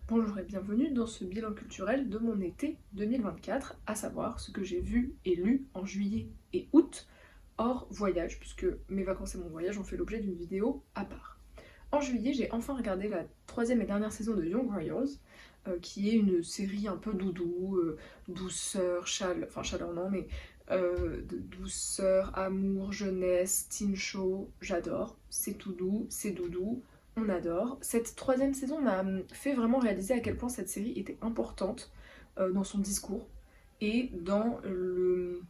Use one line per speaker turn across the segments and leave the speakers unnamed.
Bonjour et bienvenue dans ce bilan culturel de mon été 2024, à savoir ce que j'ai vu et lu en juillet et août, hors voyage, puisque mes vacances et mon voyage ont fait l'objet d'une vidéo à part. En juillet, j'ai enfin regardé la troisième et dernière saison de Young Royals, qui est une série un peu doudou, douceur, enfin chaleur non, mais de douceur, amour, jeunesse, teen show, j'adore. C'est tout doux, c'est doudou, on adore. Cette troisième saison m'a fait vraiment réaliser à quel point cette série était importante dans son discours et dans le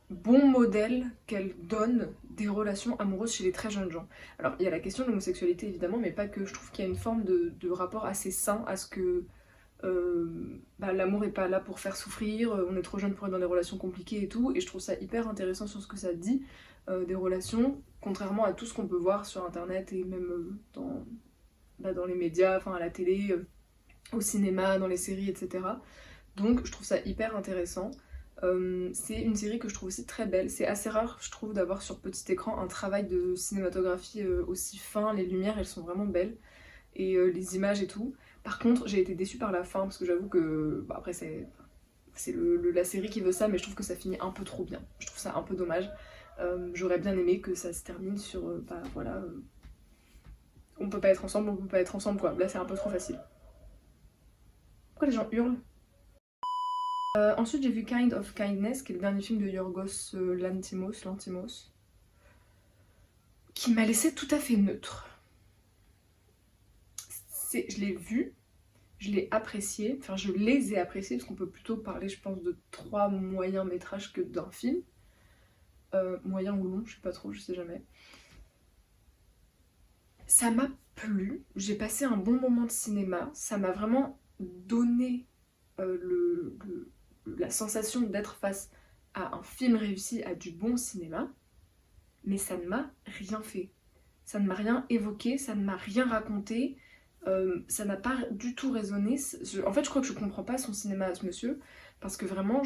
bon modèle qu'elle donne des relations amoureuses chez les très jeunes gens. Alors il y a la question de l'homosexualité évidemment, mais pas que. Je trouve qu'il y a une forme de rapport assez sain à ce que l'amour est pas là pour faire souffrir, on est trop jeune pour être dans des relations compliquées et tout, et je trouve ça hyper intéressant sur ce que ça dit, des relations, contrairement à tout ce qu'on peut voir sur internet et même dans les médias, enfin à la télé, au cinéma, dans les séries, etc. Donc je trouve ça hyper intéressant. C'est une série que je trouve aussi très belle. C'est assez rare, je trouve, d'avoir sur petit écran un travail de cinématographie aussi fin. Les lumières, elles sont vraiment belles. Et les images et tout. Par contre, j'ai été déçue par la fin, parce que j'avoue que... après, c'est la série qui veut ça, mais je trouve que ça finit un peu trop bien. Je trouve ça un peu dommage. J'aurais bien aimé que ça se termine sur... voilà... on peut pas être ensemble, on peut pas être ensemble, quoi. Là, c'est un peu trop facile. Pourquoi les gens hurlent? Ensuite, j'ai vu Kind of Kindness, qui est le dernier film de Yorgos Lanthimos, qui m'a laissé tout à fait neutre. Je l'ai vu, je l'ai apprécié, enfin je les ai appréciés, parce qu'on peut plutôt parler, je pense, de 3 moyens métrages que d'un film. Moyen ou long, je sais pas trop, je sais jamais. Ça m'a plu, j'ai passé un bon moment de cinéma, ça m'a vraiment donné la sensation d'être face à un film réussi, à du bon cinéma, mais ça ne m'a rien fait. Ça ne m'a rien évoqué, ça ne m'a rien raconté, ça n'a pas du tout résonné. En fait, je crois que je comprends pas son cinéma à ce monsieur, parce que vraiment,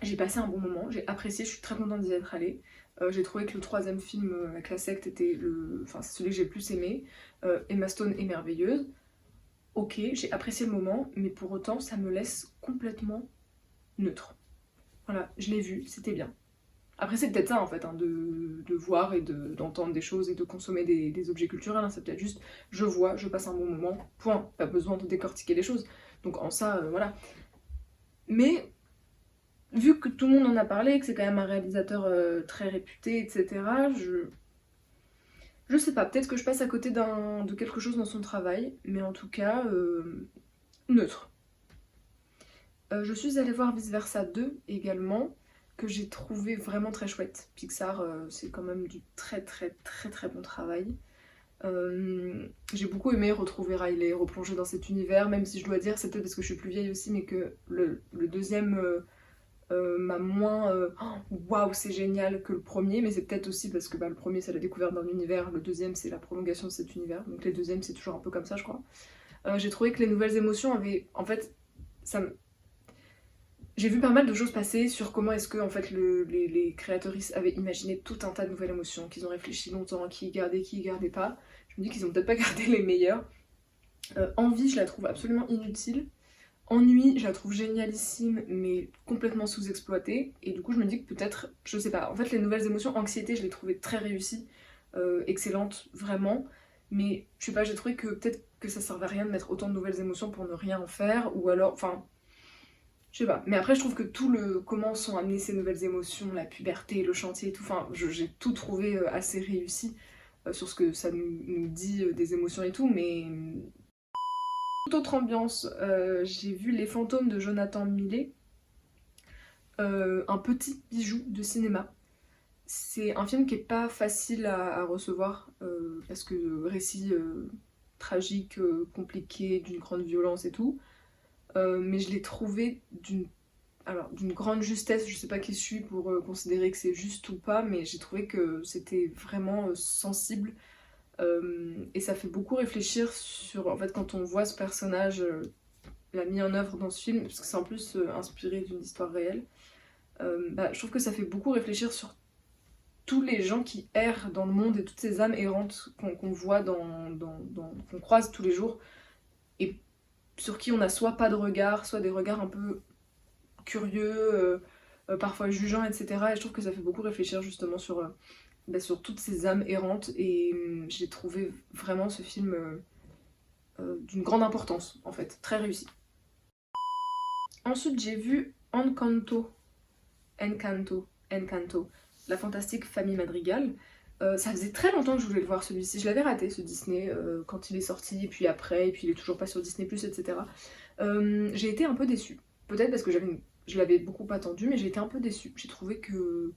j'ai passé un bon moment, j'ai apprécié, je suis très contente d'y être allée. J'ai trouvé que le troisième film avec la secte était enfin, c'est celui que j'ai le plus aimé. Emma Stone est merveilleuse. Ok, j'ai apprécié le moment, mais pour autant, ça me laisse complètement neutre. Voilà, je l'ai vu, c'était bien. Après, c'est peut-être ça en fait, hein, de voir et d'entendre des choses et de consommer des objets culturels. Hein. C'est peut-être juste je vois, je passe un bon moment, point. Pas besoin de décortiquer les choses. Donc en ça, voilà. Mais vu que tout le monde en a parlé, que c'est quand même un réalisateur très réputé, etc., je sais pas, peut-être que je passe à côté de quelque chose dans son travail, mais en tout cas, neutre. Je suis allée voir Vice Versa 2 également, que j'ai trouvé vraiment très chouette. Pixar, c'est quand même du très très très très bon travail. J'ai beaucoup aimé retrouver Riley, replonger dans cet univers, même si je dois dire, c'est peut-être parce que je suis plus vieille aussi, mais que le deuxième m'a moins waouh, c'est génial que le premier, mais c'est peut-être aussi parce que le premier c'est la découverte d'un univers, le deuxième c'est la prolongation de cet univers, donc les deuxièmes c'est toujours un peu comme ça, je crois. J'ai trouvé que les nouvelles émotions avaient. En fait, ça me j'ai vu pas mal de choses passer sur comment est-ce que en fait, les créatrices avaient imaginé tout un tas de nouvelles émotions, qu'ils ont réfléchi longtemps, qui gardaient pas. Je me dis qu'ils ont peut-être pas gardé les meilleures. Envie, je la trouve absolument inutile. Ennui, je la trouve génialissime, mais complètement sous-exploitée. Et du coup, je me dis que peut-être, je sais pas, en fait, les nouvelles émotions, anxiété, je l'ai trouvée très réussie, excellente, vraiment. Mais je sais pas, j'ai trouvé que peut-être que ça servait à rien de mettre autant de nouvelles émotions pour ne rien en faire, ou alors, enfin, je sais pas, mais après je trouve que tout le comment sont amenées ces nouvelles émotions, la puberté, le chantier et tout, enfin j'ai tout trouvé assez réussi sur ce que ça nous dit des émotions et tout, mais toute autre ambiance, j'ai vu Les Fantômes de Jonathan Millet, un petit bijou de cinéma. C'est un film qui est pas facile à recevoir parce que récit tragique, compliqué, d'une grande violence et tout. Mais je l'ai trouvé d'une grande justesse. Je sais pas qui je suis pour considérer que c'est juste ou pas, mais j'ai trouvé que c'était vraiment sensible. Et ça fait beaucoup réfléchir sur, en fait, quand on voit ce personnage, la mis en œuvre dans ce film, parce que c'est en plus inspiré d'une histoire réelle, je trouve que ça fait beaucoup réfléchir sur tous les gens qui errent dans le monde et toutes ces âmes errantes qu'on voit qu'on croise tous les jours et sur qui on a soit pas de regard, soit des regards un peu curieux, parfois jugeants, etc. Et je trouve que ça fait beaucoup réfléchir justement sur toutes ces âmes errantes et j'ai trouvé vraiment ce film d'une grande importance en fait, très réussi. Ensuite j'ai vu Encanto, la fantastique famille Madrigal. Ça faisait très longtemps que je voulais le voir celui-ci, je l'avais raté ce Disney quand il est sorti, et puis après, et puis il est toujours pas sur Disney+, etc. J'ai été un peu déçue, peut-être parce que je l'avais beaucoup attendu, mais j'ai été un peu déçue. J'ai trouvé que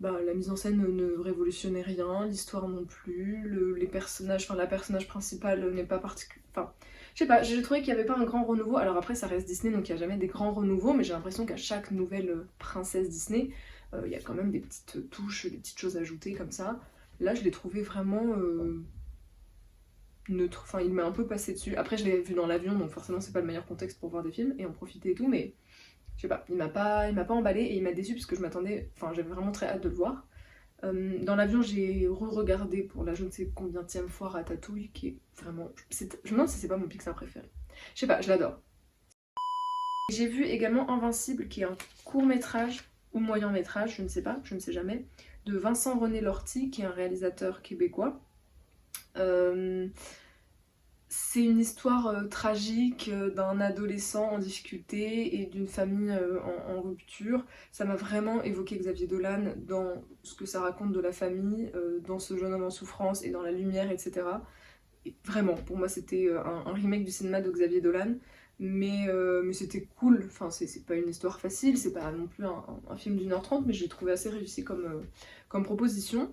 la mise en scène ne révolutionnait rien, l'histoire non plus, les personnages, enfin la personnage principale n'est pas particulière. Enfin, je sais pas, j'ai trouvé qu'il n'y avait pas un grand renouveau. Alors après, ça reste Disney, donc il n'y a jamais des grands renouveaux, mais j'ai l'impression qu'à chaque nouvelle princesse Disney, il y a quand même des petites touches, des petites choses ajoutées comme ça. Là, je l'ai trouvé vraiment neutre. Enfin, il m'a un peu passé dessus. Après, je l'ai vu dans l'avion, donc forcément, c'est pas le meilleur contexte pour voir des films et en profiter et tout, mais je sais pas, il m'a pas emballé et il m'a déçu parce que je m'attendais, enfin j'avais vraiment très hâte de le voir. Dans l'avion j'ai re-regardé pour la je ne sais combienième fois Ratatouille qui est vraiment... Je me demande si c'est pas mon Pixar préféré. Je sais pas, je l'adore. J'ai vu également Invincible qui est un court métrage ou moyen métrage, je ne sais pas, je ne sais jamais, de Vincent René Lorty qui est un réalisateur québécois. C'est une histoire tragique d'un adolescent en difficulté et d'une famille en rupture. Ça m'a vraiment évoqué Xavier Dolan dans ce que ça raconte de la famille, dans ce jeune homme en souffrance et dans la lumière, etc. Et vraiment, pour moi c'était un remake du cinéma de Xavier Dolan, mais c'était cool. Enfin, c'est pas une histoire facile, c'est pas non plus un film d'1h30, mais je l'ai trouvé assez réussi comme proposition.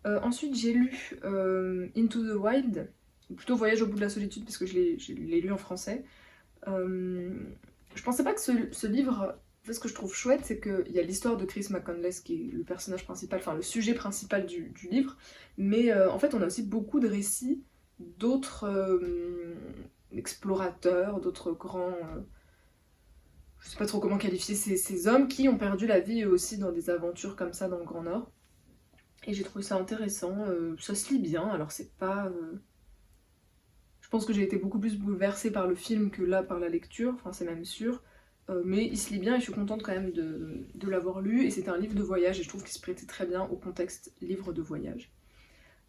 Ensuite j'ai lu Into the Wild, plutôt Voyage au bout de la solitude parce que je l'ai lu en français. Je pensais pas que ce livre, en fait, ce que je trouve chouette, c'est qu'il y a l'histoire de Chris McCandless qui est le personnage principal, enfin le sujet principal du livre, mais en fait on a aussi beaucoup de récits d'autres explorateurs, d'autres grands... je sais pas trop comment qualifier ces hommes qui ont perdu la vie eux aussi dans des aventures comme ça dans le Grand Nord. Et j'ai trouvé ça intéressant, ça se lit bien, alors c'est pas... Je pense que j'ai été beaucoup plus bouleversée par le film que là par la lecture, enfin c'est même sûr. Mais il se lit bien et je suis contente quand même de l'avoir lu. Et c'était un livre de voyage et je trouve qu'il se prêtait très bien au contexte livre de voyage.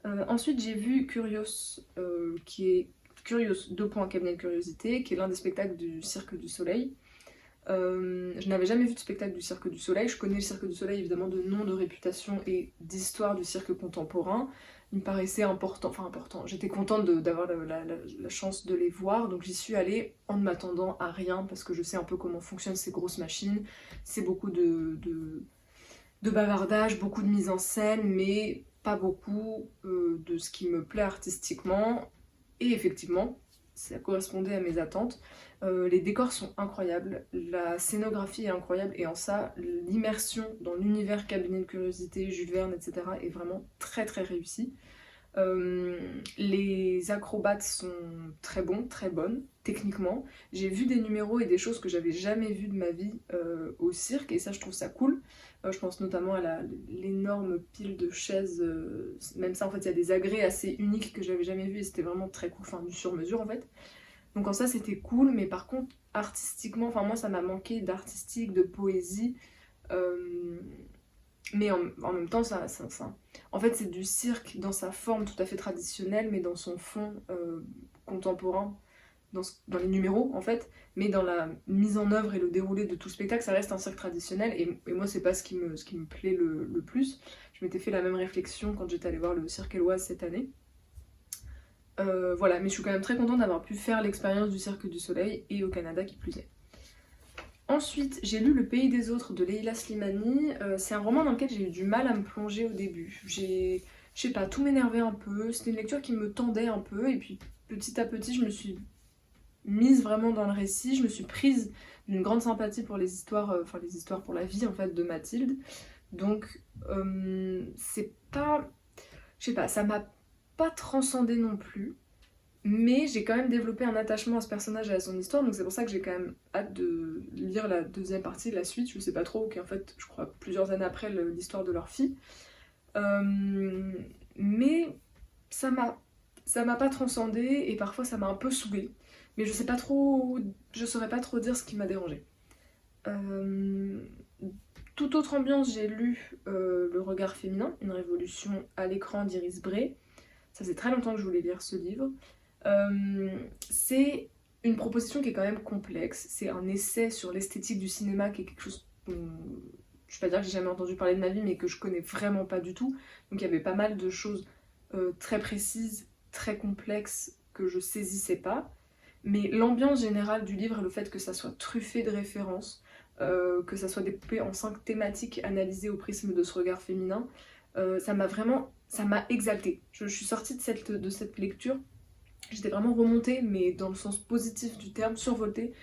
Ensuite j'ai vu Curios, qui est Curios, cabinet de curiosité, qui est l'un des spectacles du Cirque du Soleil. Je n'avais jamais vu de spectacle du Cirque du Soleil. Je connais le Cirque du Soleil évidemment de nom, de réputation et d'histoire du cirque contemporain. Il me paraissait important, j'étais contente d'avoir la chance de les voir, donc j'y suis allée en ne m'attendant à rien parce que je sais un peu comment fonctionnent ces grosses machines. C'est beaucoup de bavardage, beaucoup de mise en scène, mais pas beaucoup de ce qui me plaît artistiquement. Et effectivement, ça correspondait à mes attentes. Les décors sont incroyables, la scénographie est incroyable et en ça, l'immersion dans l'univers cabinet de curiosité, Jules Verne, etc. est vraiment très très réussie. Les acrobates sont très bons, très bonnes, techniquement. J'ai vu des numéros et des choses que j'avais jamais vues de ma vie au cirque et ça je trouve ça cool. Je pense notamment à l'énorme pile de chaises, même ça en fait il y a des agrès assez uniques que j'avais jamais vus et c'était vraiment très cool, enfin du sur mesure en fait. Donc en ça c'était cool, mais par contre artistiquement, enfin moi ça m'a manqué d'artistique, de poésie, mais en même temps en fait c'est du cirque dans sa forme tout à fait traditionnelle, mais dans son fond contemporain, dans les numéros en fait, mais dans la mise en œuvre et le déroulé de tout le spectacle, ça reste un cirque traditionnel, et moi c'est pas ce qui me plaît le plus. Je m'étais fait la même réflexion quand j'étais allée voir le Cirque Éloise cette année. Voilà, mais je suis quand même très contente d'avoir pu faire l'expérience du Cirque du Soleil, et au Canada qui plus est. Ensuite, j'ai lu Le Pays des Autres de Leila Slimani. C'est un roman dans lequel j'ai eu du mal à me plonger au début. Je sais pas, tout m'énervait un peu, c'était une lecture qui me tendait un peu, et puis petit à petit je me suis mise vraiment dans le récit, je me suis prise d'une grande sympathie pour les histoires, les histoires pour la vie en fait de Mathilde. Donc c'est pas... je sais pas, ça m'a pas transcendée non plus, mais j'ai quand même développé un attachement à ce personnage et à son histoire, donc c'est pour ça que j'ai quand même hâte de lire la deuxième partie, la suite, je sais pas trop, qui est en fait, je crois, plusieurs années après l'histoire de leur fille. Mais ça m'a pas transcendé et parfois ça m'a un peu saoulée. Mais je saurais pas trop dire ce qui m'a dérangé. Toute autre ambiance, j'ai lu Le regard féminin, une révolution à l'écran d'Iris Bray. Ça faisait très longtemps que je voulais lire ce livre. C'est une proposition qui est quand même complexe. C'est un essai sur l'esthétique du cinéma qui est quelque chose dont je vais pas dire que j'ai jamais entendu parler de ma vie, mais que je connais vraiment pas du tout. Donc il y avait pas mal de choses très précises, très complexes que je saisissais pas. Mais l'ambiance générale du livre et le fait que ça soit truffé de références, que ça soit découpé en 5 thématiques analysées au prisme de ce regard féminin, ça m'a exaltée. Je suis sortie de cette lecture, j'étais vraiment remontée, mais dans le sens positif du terme, survoltée.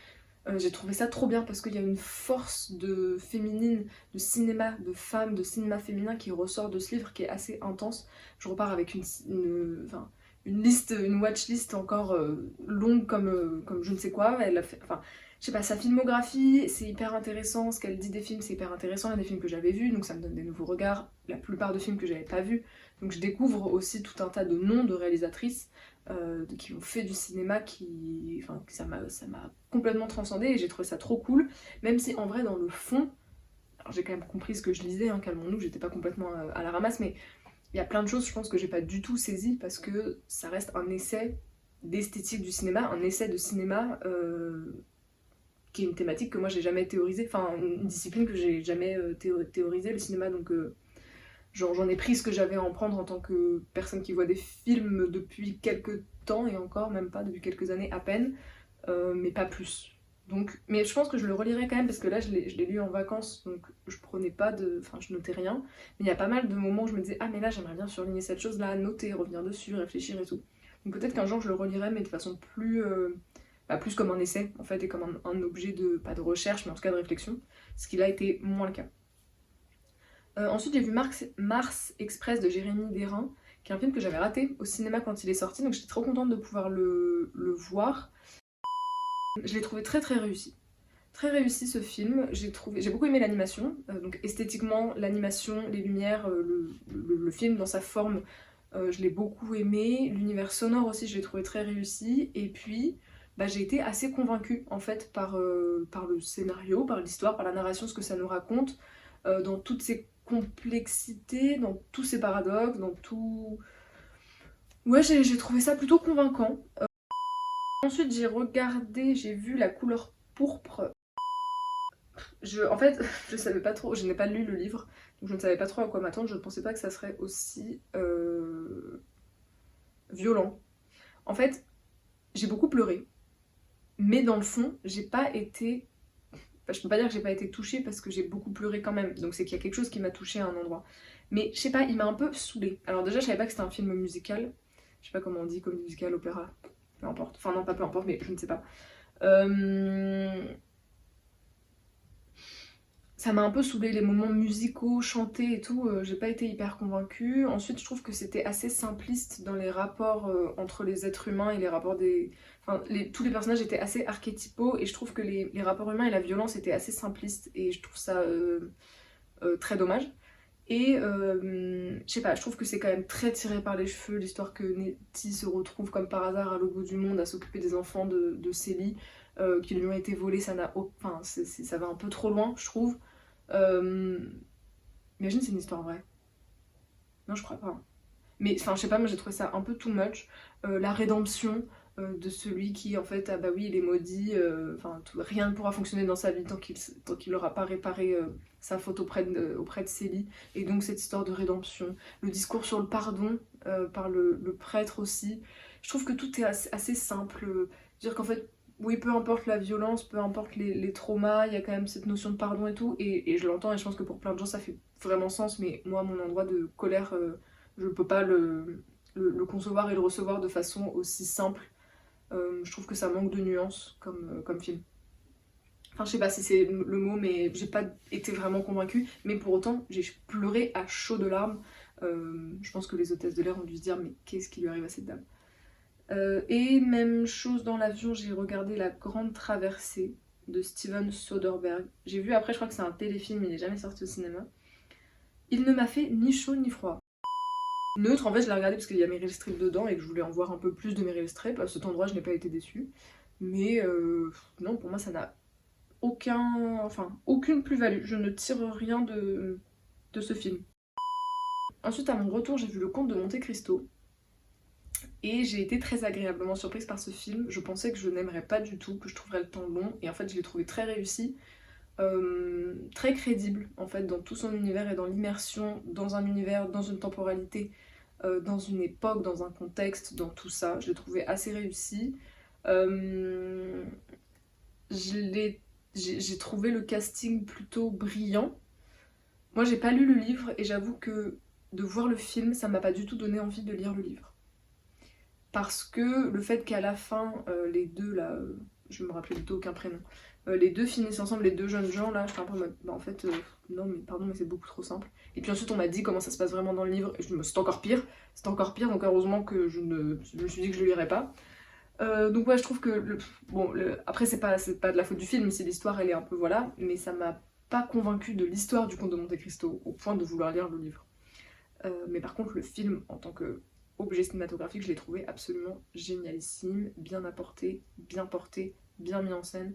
J'ai trouvé ça trop bien parce qu'il y a une force de féminine, de cinéma, de femmes, de cinéma féminin qui ressort de ce livre qui est assez intense. Je repars avec une liste, une watchlist encore longue comme je ne sais quoi. Elle a fait, enfin, je sais pas, sa filmographie, c'est hyper intéressant. Ce qu'elle dit des films, c'est hyper intéressant. Il y a des films que j'avais vus, donc ça me donne des nouveaux regards. La plupart de films que j'avais pas vus. Donc je découvre aussi tout un tas de noms de réalisatrices qui ont fait du cinéma ça m'a complètement transcendé et j'ai trouvé ça trop cool, même si en vrai dans le fond, alors j'ai quand même compris ce que je lisais, hein, calmons-nous, j'étais pas complètement à la ramasse, mais il y a plein de choses je pense que j'ai pas du tout saisi parce que ça reste un essai d'esthétique du cinéma, un essai de cinéma qui est une thématique que moi j'ai jamais théorisée, enfin une discipline que j'ai jamais théorisée, le cinéma, donc j'en ai pris ce que j'avais à en prendre en tant que personne qui voit des films depuis quelques temps, et encore, même pas, depuis quelques années à peine, mais pas plus. Donc, mais je pense que je le relirai quand même, parce que là, je l'ai lu en vacances, donc je prenais pas de... Enfin, je notais rien. Mais il y a pas mal de moments où je me disais, ah mais là, j'aimerais bien surligner cette chose-là, noter, revenir dessus, réfléchir et tout. Donc peut-être qu'un jour, je le relirai, mais de façon plus comme un essai, en fait, et comme un objet de... pas de recherche, mais en tout cas de réflexion, ce qui là était moins le cas. Ensuite, j'ai vu Mars Express de Jérémy Derain, qui est un film que j'avais raté au cinéma quand il est sorti, donc j'étais trop contente de pouvoir le voir. Je l'ai trouvé très très réussi. Très réussi ce film, j'ai beaucoup aimé l'animation, donc esthétiquement, l'animation, les lumières, le film dans sa forme, je l'ai beaucoup aimé. L'univers sonore aussi, je l'ai trouvé très réussi. Et puis, j'ai été assez convaincue en fait par le scénario, par l'histoire, par la narration, ce que ça nous raconte, dans toutes ces complexités, dans tous ces paradoxes, dans tout... Ouais, j'ai trouvé ça plutôt convaincant. Ensuite, j'ai vu La couleur pourpre. En fait, je savais pas trop, je n'ai pas lu le livre, donc je ne savais pas trop à quoi m'attendre, je ne pensais pas que ça serait aussi violent. En fait, j'ai beaucoup pleuré, mais dans le fond, j'ai pas été... Enfin, je peux pas dire que j'ai pas été touchée parce que j'ai beaucoup pleuré quand même, donc c'est qu'il y a quelque chose qui m'a touchée à un endroit. Mais je sais pas, il m'a un peu saoulée. Alors déjà, je savais pas que c'était un film musical, je sais pas comment on dit, comme musical, opéra, peu importe. Enfin non, pas peu importe, mais je ne sais pas. Ça m'a un peu saoulé, les moments musicaux, chantés et tout, j'ai pas été hyper convaincue. Ensuite, je trouve que c'était assez simpliste dans les rapports entre les êtres humains et les rapports des... Enfin, tous les personnages étaient assez archétypaux et je trouve que les rapports humains et la violence étaient assez simplistes et je trouve ça très dommage. Et je sais pas, je trouve que c'est quand même très tiré par les cheveux l'histoire que Nettie se retrouve comme par hasard à l'autre bout du monde à s'occuper des enfants de Célie qui lui ont été volés, ça ça va un peu trop loin, je trouve. Imagine c'est une histoire vraie. Non, je crois pas. Mais enfin, je sais pas, moi j'ai trouvé ça un peu too much. La rédemption de celui qui, en fait, ah bah oui, il est maudit, rien ne pourra fonctionner dans sa vie tant qu'il n'aura pas réparé sa faute auprès de Célie. Et donc cette histoire de rédemption, le discours sur le pardon par le prêtre aussi. Je trouve que tout est assez simple. Dire qu'en fait, oui, peu importe la violence, peu importe les traumas, il y a quand même cette notion de pardon et tout. Et je l'entends et je pense que pour plein de gens ça fait vraiment sens, mais moi, mon endroit de colère, je peux pas le concevoir et le recevoir de façon aussi simple. Je trouve que ça manque de nuances comme film. Enfin, je sais pas si c'est le mot, mais j'ai pas été vraiment convaincue. Mais pour autant, j'ai pleuré à chaudes larmes. Je pense que les hôtesses de l'air ont dû se dire, mais qu'est-ce qui lui arrive à cette dame? Et même chose dans l'avion, j'ai regardé La Grande Traversée de Steven Soderbergh. J'ai vu après, je crois que c'est un téléfilm, il n'est jamais sorti au cinéma. Il ne m'a fait ni chaud ni froid. Neutre, en fait je l'ai regardé parce qu'il y a Meryl Streep dedans et que je voulais en voir un peu plus de Meryl Streep. À cet endroit je n'ai pas été déçue. Mais non, pour moi ça n'a aucune plus-value. Je ne tire rien de ce film. Ensuite à mon retour j'ai vu Le Comte de Monte Cristo. Et j'ai été très agréablement surprise par ce film. Je pensais que je n'aimerais pas du tout, que je trouverais le temps long. Et en fait je l'ai trouvé très réussi. Très crédible en fait dans tout son univers et dans l'immersion dans un univers, dans une temporalité, dans une époque, dans un contexte, dans tout ça. Je l'ai trouvé assez réussi. Euh, j'ai trouvé le casting plutôt brillant. Moi j'ai pas lu le livre et j'avoue que de voir le film ça m'a pas du tout donné envie de lire le livre. Parce que le fait qu'à la fin, les deux là, je me rappelais du tout aucun prénom, les deux finissent ensemble, les deux jeunes gens là, j'étais un peu en mode, bah en fait, non mais pardon, mais c'est beaucoup trop simple. Et puis ensuite on m'a dit comment ça se passe vraiment dans le livre, et je me c'est encore pire, donc heureusement que je me suis dit que je le lirais pas. Donc ouais, je trouve que, après c'est pas de la faute du film, si l'histoire elle est un peu voilà, mais ça m'a pas convaincue de l'histoire du Comte de Monte Cristo, au point de vouloir lire le livre. Mais par contre le film en tant que objet cinématographique, je l'ai trouvé absolument génialissime, bien apporté, bien porté, bien mis en scène.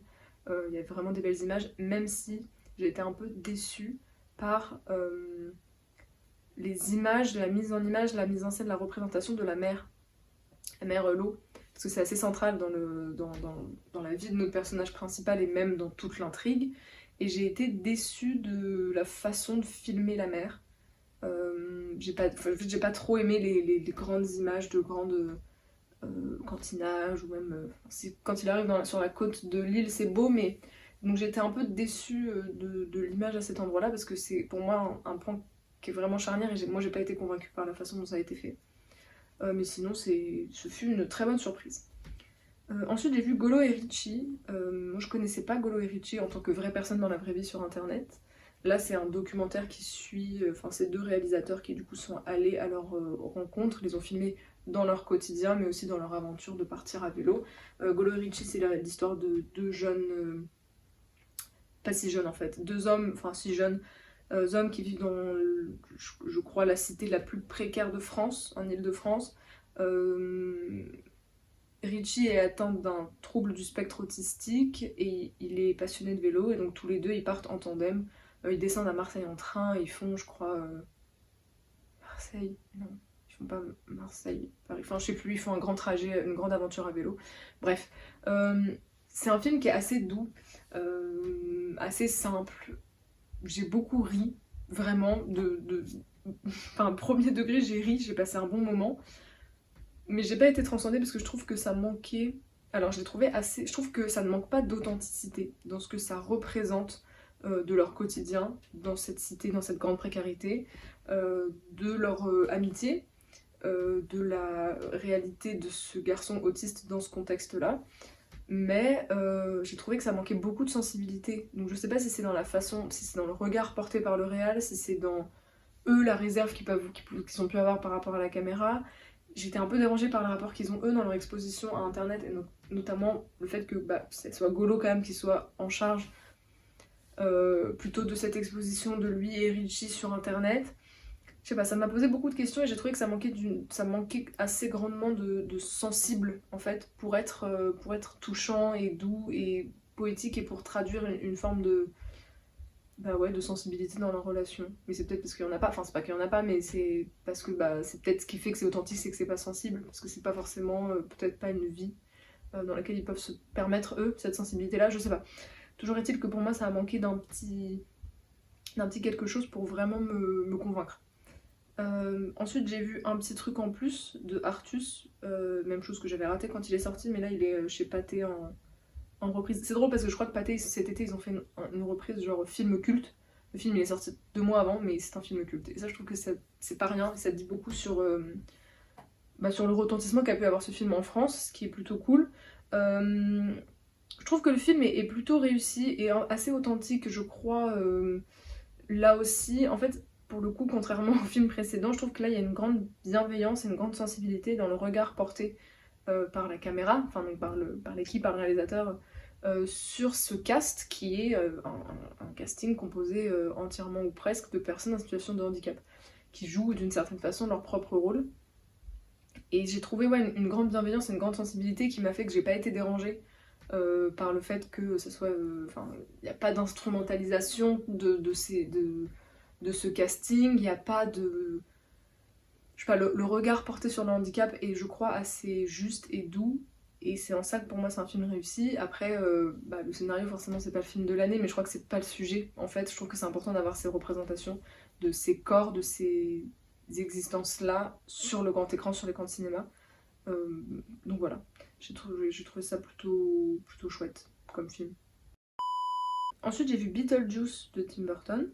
Il y avait vraiment des belles images, même si j'ai été un peu déçue par les images, la mise en image, la mise en scène, la représentation de la mère Lo, parce que c'est assez central dans la vie de notre personnage principal et même dans toute l'intrigue. Et j'ai été déçue de la façon de filmer la mère. J'ai pas trop aimé les grandes images de grandes cantinages, ou même quand il arrive sur la côte de l'île, c'est beau, mais donc j'étais un peu déçue de l'image à cet endroit-là parce que c'est pour moi un point qui est vraiment charnière et moi j'ai pas été convaincue par la façon dont ça a été fait. Mais sinon, ce fut une très bonne surprise. Ensuite, j'ai vu Golo et Richie. Moi, je connaissais pas Golo et Richie en tant que vraie personne dans la vraie vie sur internet. Là, c'est un documentaire qui suit, ces deux réalisateurs qui du coup sont allés à leur rencontre, les ont filmés dans leur quotidien, mais aussi dans leur aventure de partir à vélo. Golo et Richie, c'est l'histoire de deux jeunes, pas si jeunes en fait, deux hommes, enfin si jeunes, hommes qui vivent dans, je crois, la cité la plus précaire de France, en Île-de-France. Richie est atteint d'un trouble du spectre autistique et il est passionné de vélo et donc tous les deux ils partent en tandem. Ils descendent à Marseille en train et ils font, je crois, Marseille, non, ils font pas Marseille, Paris, enfin je sais plus, ils font un grand trajet, une grande aventure à vélo. Bref, c'est un film qui est assez doux, assez simple. J'ai beaucoup ri, vraiment, enfin premier degré j'ai ri, j'ai passé un bon moment. Mais j'ai pas été transcendée parce que je trouve que ça manquait. Alors je l'ai trouvé assez. Je trouve que ça ne manque pas d'authenticité dans ce que ça représente de leur quotidien, dans cette cité, dans cette grande précarité, de leur amitié, de la réalité de ce garçon autiste dans ce contexte-là. Mais j'ai trouvé que ça manquait beaucoup de sensibilité. Donc je sais pas si c'est dans la façon, si c'est dans le regard porté par le réal, si c'est dans eux la réserve qu'ils ont pu avoir par rapport à la caméra. J'étais un peu dérangée par le rapport qu'ils ont eux dans leur exposition à internet et notamment le fait que ce soit Golo quand même qui soit en charge plutôt de cette exposition de lui et Richie sur internet. Je sais pas, ça m'a posé beaucoup de questions et j'ai trouvé que ça manquait assez grandement de sensible en fait pour être touchant et doux et poétique et pour traduire une forme de sensibilité dans leur relation. Mais c'est peut-être parce qu'il y en a pas, enfin c'est pas qu'il y en a pas, mais c'est parce que c'est peut-être ce qui fait que c'est authentique, c'est que c'est pas sensible, parce que c'est pas forcément, peut-être pas une vie dans laquelle ils peuvent se permettre eux cette sensibilité-là, je sais pas. Toujours est-il que pour moi ça a manqué d'un petit quelque chose pour vraiment me convaincre. Ensuite j'ai vu un petit truc en plus de Artus, même chose que j'avais raté quand il est sorti, mais là il est chez Pathé en reprise. C'est drôle parce que je crois que Pathé cet été ils ont fait une reprise genre film culte. Le film il est sorti 2 mois avant mais c'est un film culte. Et ça je trouve que c'est pas rien, ça dit beaucoup sur le retentissement qu'a pu avoir ce film en France, ce qui est plutôt cool. Je trouve que le film est plutôt réussi et assez authentique, je crois. Là aussi, en fait, pour le coup, contrairement au film précédent, je trouve que là il y a une grande bienveillance et une grande sensibilité dans le regard porté par la caméra, enfin donc par l'équipe, par le réalisateur, sur ce cast qui est un casting composé entièrement ou presque de personnes en situation de handicap. qui jouent d'une certaine façon leur propre rôle. Et j'ai trouvé ouais, une grande bienveillance et une grande sensibilité qui m'a fait que j'ai pas été dérangée par le fait que ça soit... Enfin, il n'y a pas d'instrumentalisation de ce casting, il n'y a pas de... Je sais pas, le regard porté sur le handicap est, je crois, assez juste et doux. Et c'est en ça que pour moi c'est un film réussi. Après, le scénario forcément c'est pas le film de l'année, mais je crois que c'est pas le sujet. En fait, je trouve que c'est important d'avoir ces représentations de ces corps, de ces existences-là sur le grand écran, sur l'écran de cinéma. Donc voilà, j'ai trouvé ça plutôt chouette comme film. Ensuite j'ai vu Beetlejuice de Tim Burton,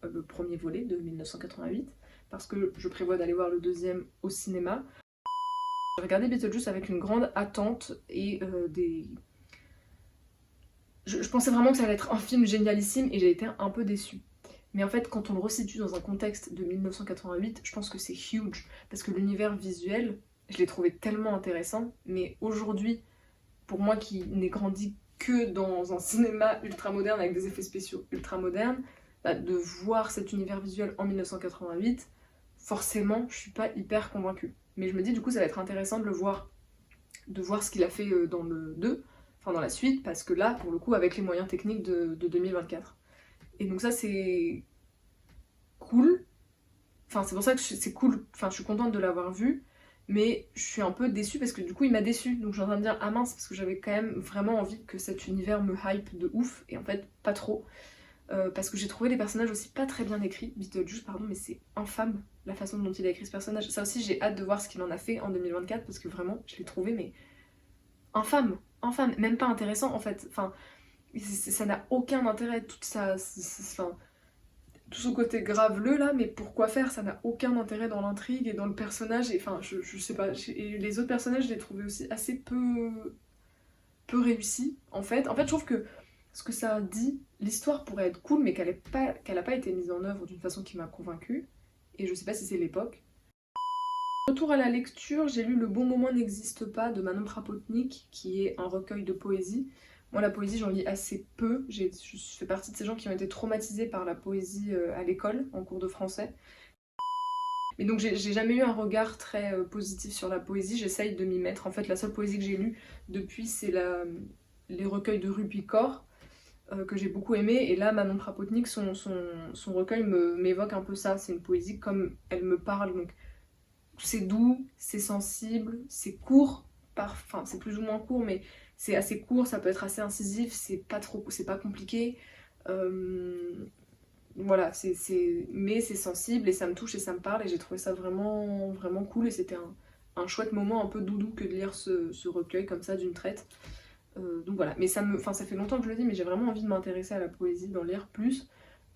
le premier volet de 1988, parce que je prévois d'aller voir le deuxième au cinéma. J'ai regardé Beetlejuice avec une grande attente et je pensais vraiment que ça allait être un film génialissime et j'ai été un peu déçue. Mais en fait, quand on le resitue dans un contexte de 1988, je pense que c'est huge, parce que l'univers visuel, je l'ai trouvé tellement intéressant, mais aujourd'hui, pour moi qui n'ai grandi que dans un cinéma ultra moderne avec des effets spéciaux ultra modernes, de voir cet univers visuel en 1988, forcément, je suis pas hyper convaincue. Mais je me dis, du coup, ça va être intéressant de voir ce qu'il a fait dans le 2, enfin dans la suite, parce que là, pour le coup, avec les moyens techniques de 2024. Et donc ça, c'est cool. Enfin, c'est pour ça que c'est cool. Enfin, je suis contente de l'avoir vu, mais je suis un peu déçue parce que du coup, il m'a déçue. Donc, je suis en train de dire, ah mince, parce que j'avais quand même vraiment envie que cet univers me hype de ouf, et en fait, pas trop. Parce que j'ai trouvé les personnages aussi pas très bien écrits. Beetlejuice, pardon, mais c'est infâme la façon dont il a écrit ce personnage. Ça aussi, j'ai hâte de voir ce qu'il en a fait en 2024 parce que vraiment, je l'ai trouvé, mais infâme, infâme, même pas intéressant en fait. Enfin, ça n'a aucun intérêt, enfin, tout son côté graveleux là, mais pourquoi faire? Ça n'a aucun intérêt dans l'intrigue et dans le personnage. Et enfin, je sais pas. Et les autres personnages, je les trouvais aussi assez peu réussis en fait. En fait, je trouve que ce que ça dit, l'histoire pourrait être cool, mais qu'elle a pas été mise en œuvre d'une façon qui m'a convaincue. Et je sais pas si c'est l'époque. Retour à la lecture, j'ai lu Le bon moment n'existe pas de Manon Krapotnik, qui est un recueil de poésie. Moi, la poésie, j'en lis assez peu. Je fais partie de ces gens qui ont été traumatisés par la poésie à l'école, en cours de français. Et donc, j'ai jamais eu un regard très positif sur la poésie. J'essaye de m'y mettre. En fait, la seule poésie que j'ai lue depuis, c'est les recueils de Rupi Kaur, que j'ai beaucoup aimé. Et là, Manon Krapotnik, son recueil m'évoque un peu ça. C'est une poésie comme elle me parle. Donc, c'est doux, c'est sensible, c'est court, enfin c'est plus ou moins court, mais c'est assez court, ça peut être assez incisif, c'est pas compliqué. Voilà, mais c'est sensible et ça me touche et ça me parle et j'ai trouvé ça vraiment, vraiment cool et c'était un chouette moment un peu doudou que de lire ce recueil comme ça d'une traite. Donc voilà, mais ça fait longtemps que je le dis, mais j'ai vraiment envie de m'intéresser à la poésie, d'en lire plus.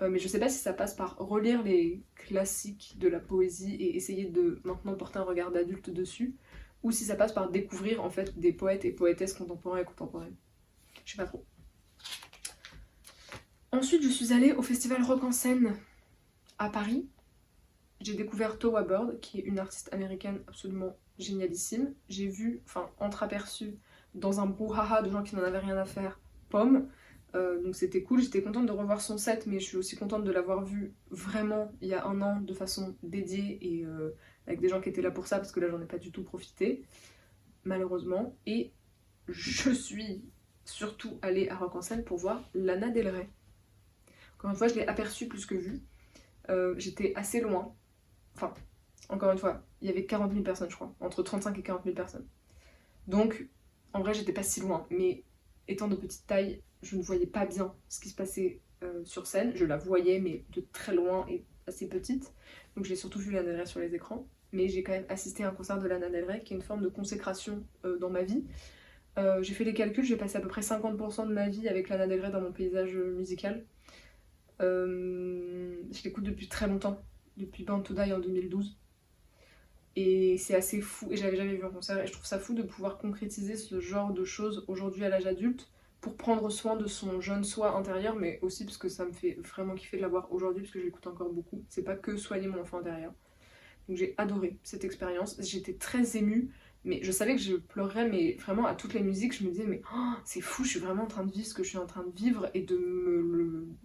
Mais je sais pas si ça passe par relire les classiques de la poésie et essayer de maintenant porter un regard d'adulte dessus, ou si ça passe par découvrir en fait des poètes et poétesses contemporains et contemporaines. Je sais pas trop. Ensuite, je suis allée au festival Rock en scène à Paris. J'ai découvert Towa Bird, qui est une artiste américaine absolument génialissime. J'ai vu, enfin, entreaperçu dans un brouhaha de gens qui n'en avaient rien à faire, Pomme. Donc c'était cool, j'étais contente de revoir son set, mais je suis aussi contente de l'avoir vu vraiment il y a un an de façon dédiée et avec des gens qui étaient là pour ça, parce que là j'en ai pas du tout profité, malheureusement. Et je suis surtout allée à Rock en scène pour voir Lana Del Rey. Encore une fois, je l'ai aperçue plus que vue. J'étais assez loin. Enfin, encore une fois, il y avait 40 000 personnes, je crois, entre 35 et 40 000 personnes. Donc, en vrai, j'étais pas si loin, mais étant de petite taille, je ne voyais pas bien ce qui se passait sur scène. Je la voyais, mais de très loin et assez petite. Donc j'ai surtout vu Lana Del Rey sur les écrans. Mais j'ai quand même assisté à un concert de Lana Del Rey, qui est une forme de consécration dans ma vie. J'ai fait les calculs, j'ai passé à peu près 50% de ma vie avec Lana Del Rey dans mon paysage musical. Je l'écoute depuis très longtemps, depuis Born to Die en 2012. Et c'est assez fou, et j'avais jamais vu un concert, et je trouve ça fou de pouvoir concrétiser ce genre de choses aujourd'hui à l'âge adulte pour prendre soin de son jeune soi intérieur, mais aussi parce que ça me fait vraiment kiffer de la voir aujourd'hui, parce que je l'écoute encore beaucoup. C'est pas que soigner mon enfant intérieur. Donc j'ai adoré cette expérience, j'étais très émue, mais je savais que je pleurerais, mais vraiment à toutes les musiques, je me disais, mais oh, c'est fou, je suis vraiment en train de vivre ce que je suis en train de vivre, et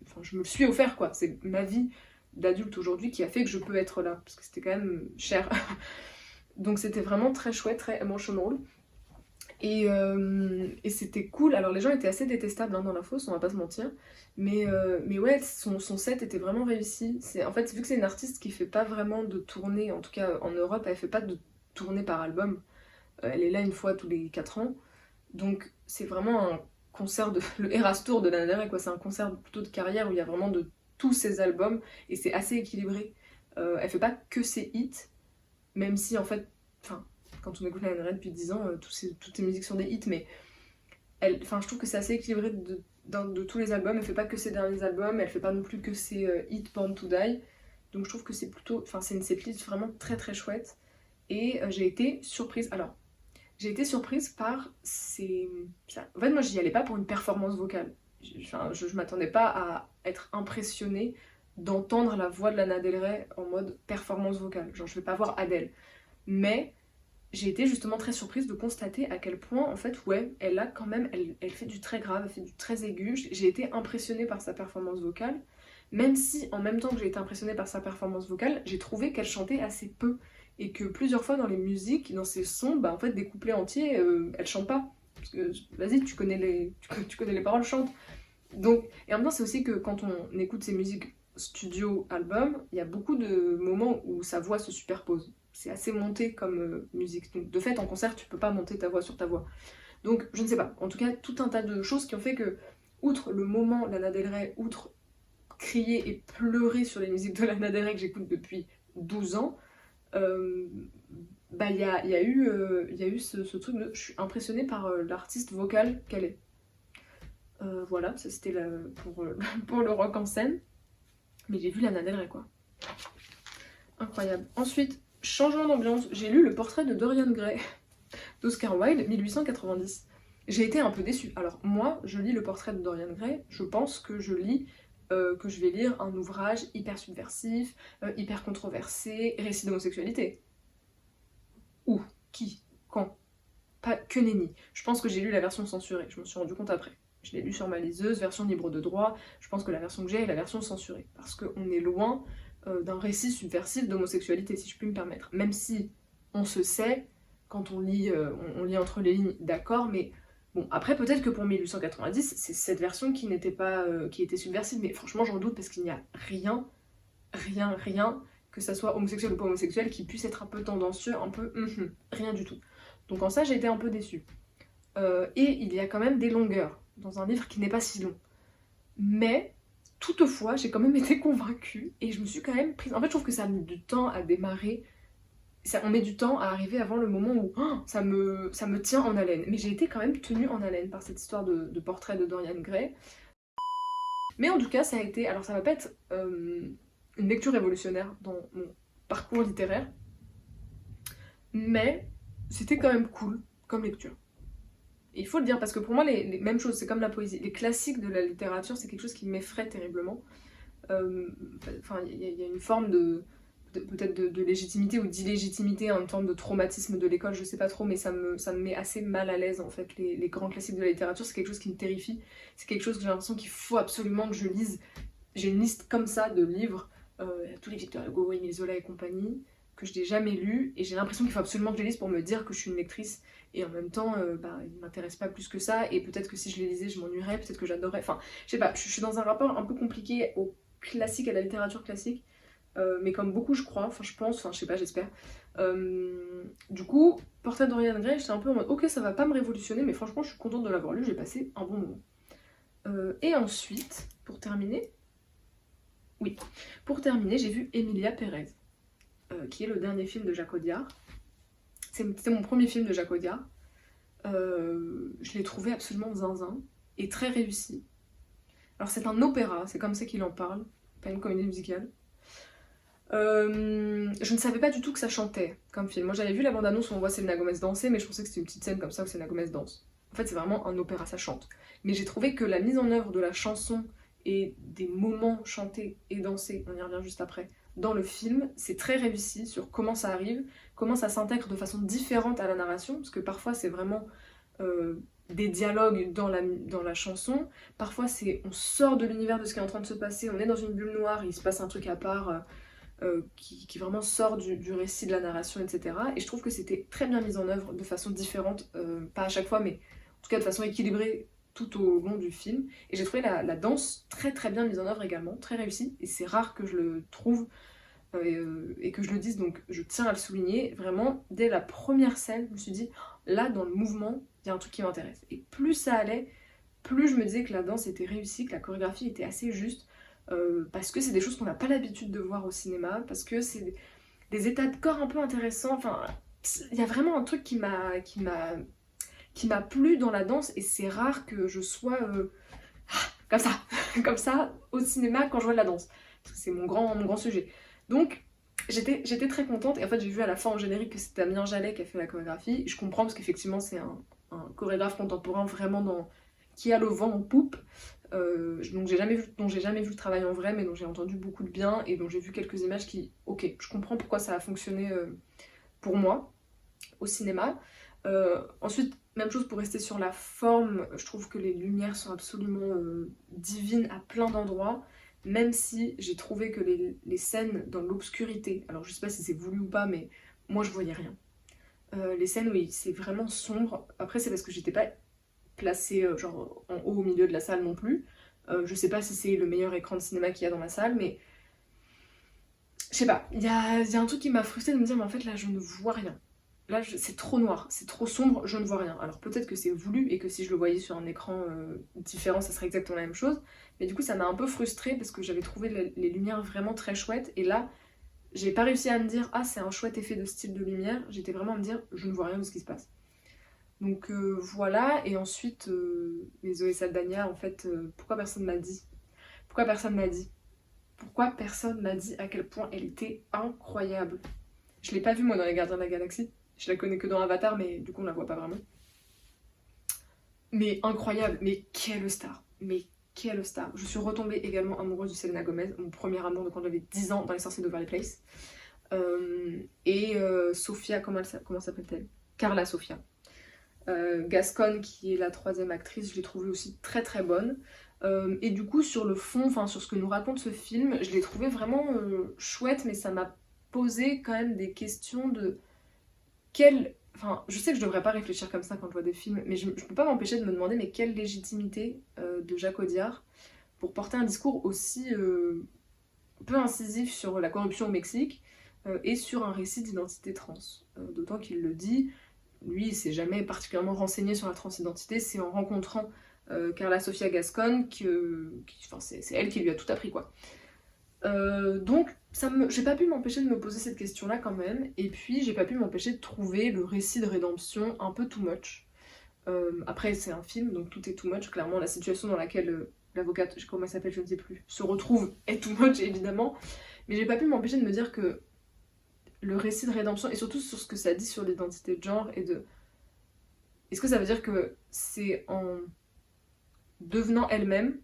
enfin, je me le suis offert, quoi. C'est ma vie d'adulte aujourd'hui qui a fait que je peux être là, parce que c'était quand même cher. Donc c'était vraiment très chouette, très emotional. Et c'était cool. Alors les gens étaient assez détestables hein, dans la fosse, on va pas se mentir. Mais ouais, son set était vraiment réussi. En fait, vu que c'est une artiste qui fait pas vraiment de tournée, en tout cas en Europe, elle fait pas de tournée par album. Elle est là une fois tous les 4 ans. Donc c'est vraiment un concert le Eras Tour de Lana Del Rey, quoi. C'est un concert plutôt de carrière où il y a vraiment de tous ses albums et c'est assez équilibré. Elle fait pas que ses hits, même si en fait, enfin, quand on écoute Lana Del Rey depuis 10 ans, toutes ses musiques sont des hits, mais je trouve que c'est assez équilibré de tous les albums. Elle fait pas que ses derniers albums, elle fait pas non plus que ses hits Born to Die. Donc je trouve que c'est plutôt, c'est une setlist vraiment très très chouette. Et j'ai été surprise. Alors, j'ai été surprise par ces... En fait, moi, j'y allais pas pour une performance vocale. Je m'attendais pas à être impressionnée d'entendre la voix de Lana Del Rey en mode performance vocale. Genre, je vais pas voir Adele. Mais j'ai été justement très surprise de constater à quel point, en fait, ouais, elle a quand même... Elle fait du très grave, elle fait du très aigu. J'ai été impressionnée par sa performance vocale. Même si, en même temps que j'ai été impressionnée par sa performance vocale, j'ai trouvé qu'elle chantait assez peu. Et que plusieurs fois dans les musiques, dans ses sons, bah en fait des couplets entiers, elle chante pas. Parce que vas-y, tu connais les paroles, chante. Donc, et en même temps, c'est aussi que quand on écoute ses musiques studio, album, il y a beaucoup de moments où sa voix se superpose. C'est assez monté comme musique. Donc de fait, en concert, tu peux pas monter ta voix sur ta voix. Donc je ne sais pas. En tout cas, tout un tas de choses qui ont fait que, outre le moment Lana Del Rey, outre crier et pleurer sur les musiques de Lana Del Rey que j'écoute depuis 12 ans, bah il y a eu ce truc de je suis impressionnée par l'artiste vocale qu'elle est. Voilà, ça c'était pour le rock en scène. Mais j'ai vu Lana Del Rey quoi. Incroyable. Ensuite, changement d'ambiance, j'ai lu Le portrait de Dorian Gray d'Oscar Wilde, 1890. J'ai été un peu déçue. Alors moi, je lis Le portrait de Dorian Gray, je pense que je vais lire un ouvrage hyper subversif, hyper controversé, récit d'homosexualité. Où? Qui? Quand? Pas que nenni. Je pense que j'ai lu la version censurée, je me suis rendu compte après. Je l'ai lu sur ma liseuse, version libre de droit, je pense que la version que j'ai est la version censurée. Parce qu'on est loin d'un récit subversif d'homosexualité, si je puis me permettre. Même si on se sait, quand on lit entre les lignes, d'accord, mais bon, après peut-être que pour 1890, c'est cette version qui n'était pas, qui était subversive, mais franchement j'en doute parce qu'il n'y a rien, que ça soit homosexuel ou pas homosexuel, qui puisse être un peu tendancieux, un peu rien du tout. Donc en ça j'ai été un peu déçue. Et il y a quand même des longueurs dans un livre qui n'est pas si long. Mais toutefois j'ai quand même été convaincue et je me suis quand même prise... En fait je trouve que ça a mis du temps à démarrer. On met du temps à arriver avant le moment où ça me tient en haleine. Mais j'ai été quand même tenue en haleine par cette histoire de portrait de Dorian Gray. Mais en tout cas, ça a été... Alors ça va pas être une lecture révolutionnaire dans mon parcours littéraire, mais c'était quand même cool comme lecture. Et il faut le dire, parce que pour moi, les mêmes choses, c'est comme la poésie. Les classiques de la littérature, c'est quelque chose qui m'effraie terriblement. Enfin, il y a une forme peut-être de légitimité ou d'illégitimité, une forme de traumatisme de l'école, je sais pas trop, mais ça me met assez mal à l'aise en fait. Les grands classiques de la littérature, c'est quelque chose qui me terrifie, c'est quelque chose que j'ai l'impression qu'il faut absolument que je lise. J'ai une liste comme ça de livres, tous les Victor Hugo, Émile Zola et compagnie, que je n'ai jamais lus, et j'ai l'impression qu'il faut absolument que je les lise pour me dire que je suis une lectrice, et en même temps, ils ne m'intéressent pas plus que ça, et peut-être que si je les lisais, je m'ennuierais, peut-être que j'adorerais, enfin, je sais pas, je suis dans un rapport un peu compliqué au classique, à la littérature classique, mais comme beaucoup je crois, enfin je pense, enfin je sais pas, j'espère. Du coup, Portrait de Dorian Gray, j'étais un peu en mode ok ça va pas me révolutionner, mais franchement je suis contente de l'avoir lu, j'ai passé un bon moment. Et ensuite, pour terminer, j'ai vu Emilia Pérez, qui est le dernier film de Jacques Audiard. C'était mon premier film de Jacques Audiard. Je l'ai trouvé absolument zinzin et très réussi. Alors c'est un opéra, c'est comme ça qu'il en parle, pas une comédie musicale. Je ne savais pas du tout que ça chantait comme film. Moi j'avais vu la bande-annonce où on voit Selena Gomez danser, mais je pensais que c'était une petite scène comme ça où Selena Gomez danse. En fait c'est vraiment un opéra, ça chante. Mais j'ai trouvé que la mise en œuvre de la chanson et des moments chantés et dansés, on y revient juste après, dans le film, c'est très réussi sur comment ça arrive, comment ça s'intègre de façon différente à la narration, parce que parfois c'est vraiment des dialogues dans la chanson, parfois on sort de l'univers de ce qui est en train de se passer, on est dans une bulle noire, il se passe un truc à part qui vraiment sort du récit de la narration, etc. Et je trouve que c'était très bien mis en œuvre de façon différente, pas à chaque fois, mais en tout cas de façon équilibrée tout au long du film. Et j'ai trouvé la danse très très bien mise en œuvre également, très réussie, et c'est rare que je le trouve et que je le dise, donc je tiens à le souligner. Vraiment, dès la première scène, je me suis dit, là, dans le mouvement, il y a un truc qui m'intéresse. Et plus ça allait, plus je me disais que la danse était réussie, que la chorégraphie était assez juste, parce que c'est des choses qu'on n'a pas l'habitude de voir au cinéma, parce que c'est des états de corps un peu intéressants. Enfin, il y a vraiment un truc qui m'a plu dans la danse, et c'est rare que je sois comme ça, comme ça au cinéma quand je vois de la danse. Parce que c'est mon grand sujet. Donc, j'étais très contente, et en fait j'ai vu à la fin en générique que c'était Damien Jallet qui a fait la chorégraphie. Je comprends parce qu'effectivement c'est un chorégraphe contemporain vraiment qui a le vent en poupe, dont j'ai jamais vu le travail en vrai, mais dont j'ai entendu beaucoup de bien, et dont j'ai vu quelques images qui, ok, je comprends pourquoi ça a fonctionné pour moi au cinéma. Ensuite, même chose pour rester sur la forme, je trouve que les lumières sont absolument divines à plein d'endroits, même si j'ai trouvé que les scènes dans l'obscurité, alors je sais pas si c'est voulu ou pas, mais moi je voyais rien. Les scènes où c'est vraiment sombre, après c'est parce que j'étais pas placée genre en haut au milieu de la salle non plus. Je sais pas si c'est le meilleur écran de cinéma qu'il y a dans la salle, mais je sais pas, il y a un truc qui m'a frustrée de me dire, mais en fait là je ne vois rien. Là c'est trop noir, c'est trop sombre, je ne vois rien. Alors peut-être que c'est voulu et que si je le voyais sur un écran différent, ça serait exactement la même chose. Mais du coup ça m'a un peu frustrée parce que j'avais trouvé les lumières vraiment très chouettes. Et là, j'ai pas réussi à me dire, ah c'est un chouette effet de style de lumière. J'étais vraiment à me dire, je ne vois rien de ce qui se passe. Donc voilà, et ensuite, les Zoé Saldana, en fait, pourquoi personne m'a dit Pourquoi personne m'a dit Pourquoi personne m'a dit à quel point elle était incroyable? Je l'ai pas vue moi dans Les Gardiens de la Galaxie, je la connais que dans Avatar, mais du coup on la voit pas vraiment. Mais incroyable, mais quelle star, mais quelle star. Je suis retombée également amoureuse de Selena Gomez, mon premier amour de quand j'avais 10 ans dans Les Sorciers d'Overly Place. Sophia, comment s'appelle-t-elle? Carla Sofia. Gascon, qui est la troisième actrice, je l'ai trouvée aussi très très bonne. Et du coup, sur le fond, enfin sur ce que nous raconte ce film, je l'ai trouvé vraiment chouette, mais ça m'a posé quand même des questions de quelle... Enfin, je sais que je devrais pas réfléchir comme ça quand je vois des films, mais je peux pas m'empêcher de me demander, mais quelle légitimité de Jacques Audiard pour porter un discours aussi peu incisif sur la corruption au Mexique et sur un récit d'identité trans. D'autant qu'il le dit, lui, il s'est jamais particulièrement renseigné sur la transidentité, c'est en rencontrant Carla Sofia Gascon enfin, c'est elle qui lui a tout appris, quoi. Donc, j'ai pas pu m'empêcher de me poser cette question-là quand même, et puis j'ai pas pu m'empêcher de trouver le récit de rédemption un peu too much. Après, c'est un film, donc tout est too much. Clairement, la situation dans laquelle l'avocate, comment elle s'appelle, je ne sais plus, se retrouve est too much, évidemment. Mais j'ai pas pu m'empêcher de me dire que le récit de rédemption, et surtout sur ce que ça dit sur l'identité de genre, est-ce que ça veut dire que c'est en devenant elle-même,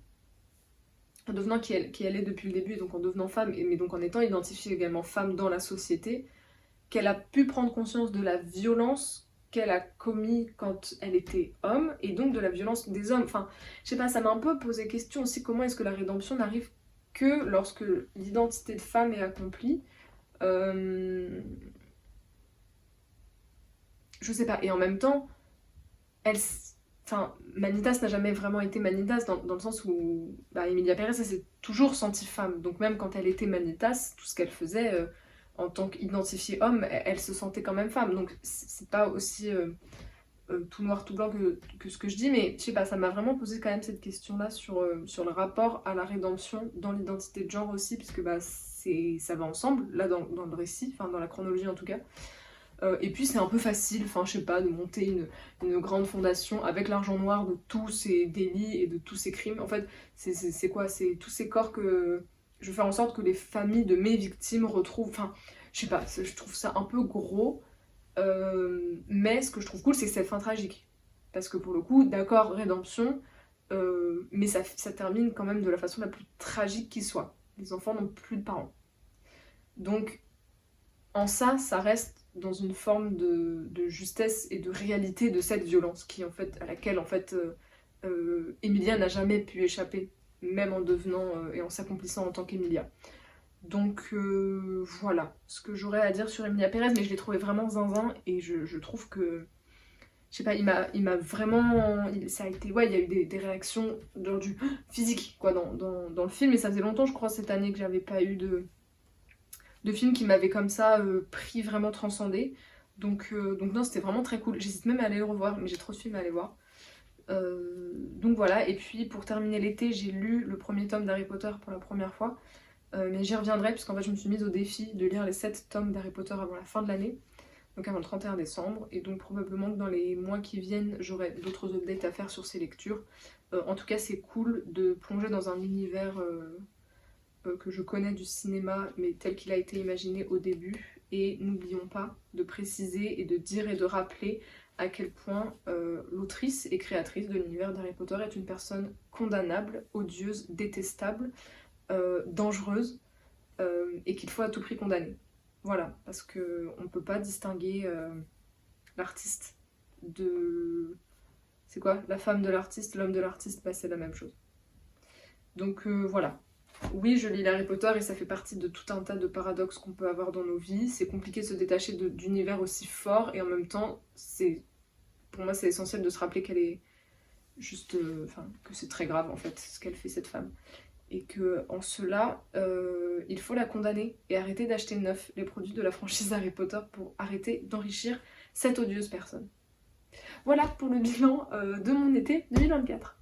en devenant qui elle est depuis le début, et donc en devenant femme, mais donc en étant identifiée également femme dans la société, qu'elle a pu prendre conscience de la violence qu'elle a commis quand elle était homme, et donc de la violence des hommes. Enfin, je sais pas, ça m'a un peu posé question aussi, comment est-ce que la rédemption n'arrive que lorsque l'identité de femme est accomplie. Je sais pas, et en même temps, enfin, Manitas n'a jamais vraiment été Manitas dans le sens où Emilia Pérez, elle s'est toujours sentie femme. Donc même quand elle était Manitas, tout ce qu'elle faisait en tant qu'identifiée homme, elle se sentait quand même femme. Donc c'est pas aussi tout noir tout blanc que ce que je dis, mais je sais pas, ça m'a vraiment posé quand même cette question-là sur le rapport à la rédemption dans l'identité de genre aussi, puisque ça va ensemble, là dans le récit, enfin dans la chronologie en tout cas. Et puis c'est un peu facile, enfin je sais pas, de monter une grande fondation avec l'argent noir de tous ces délits et de tous ces crimes. En fait, c'est quoi? C'est tous ces corps que je veux faire en sorte que les familles de mes victimes retrouvent. Enfin, je sais pas, je trouve ça un peu gros. Mais ce que je trouve cool, c'est cette fin tragique. Parce que pour le coup, d'accord, rédemption, mais ça termine quand même de la façon la plus tragique qui soit. Les enfants n'ont plus de parents. Donc, en ça reste dans une forme de justesse et de réalité de cette violence qui, en fait, à laquelle en fait Emilia n'a jamais pu échapper, même en devenant et en s'accomplissant en tant qu'Emilia. Donc voilà ce que j'aurais à dire sur Emilia Pérez, mais je l'ai trouvé vraiment zinzin et je trouve que, je sais pas, il m'a vraiment, ça a été, ouais, il y a eu des réactions genre du physique quoi dans le film, et ça faisait longtemps, je crois, cette année que j'avais pas eu de film qui m'avait comme ça pris, vraiment transcendé. Donc non, c'était vraiment très cool. J'hésite même à aller le revoir, mais j'ai trop de films à aller voir. Donc voilà, et puis pour terminer l'été, j'ai lu le premier tome d'Harry Potter pour la première fois. Mais j'y reviendrai, puisqu'en fait je me suis mise au défi de lire les 7 tomes d'Harry Potter avant la fin de l'année, donc avant le 31 décembre, et donc probablement que dans les mois qui viennent, j'aurai d'autres updates à faire sur ces lectures. En tout cas, c'est cool de plonger dans un univers que je connais du cinéma, mais tel qu'il a été imaginé au début, et n'oublions pas de préciser et de dire et de rappeler à quel point l'autrice et créatrice de l'univers d'Harry Potter est une personne condamnable, odieuse, détestable, dangereuse, et qu'il faut à tout prix condamner. Voilà, parce qu'on ne peut pas distinguer l'artiste de... C'est quoi? La femme de l'artiste, l'homme de l'artiste, bah, c'est la même chose. Donc voilà. Oui, je lis Harry Potter et ça fait partie de tout un tas de paradoxes qu'on peut avoir dans nos vies. C'est compliqué de se détacher d'univers aussi fort, et en même temps, pour moi, c'est essentiel de se rappeler qu'elle est juste... Enfin, que c'est très grave en fait, ce qu'elle fait, cette femme. Et que en cela, il faut la condamner et arrêter d'acheter neuf les produits de la franchise Harry Potter pour arrêter d'enrichir cette odieuse personne. Voilà pour le bilan de mon été 2024.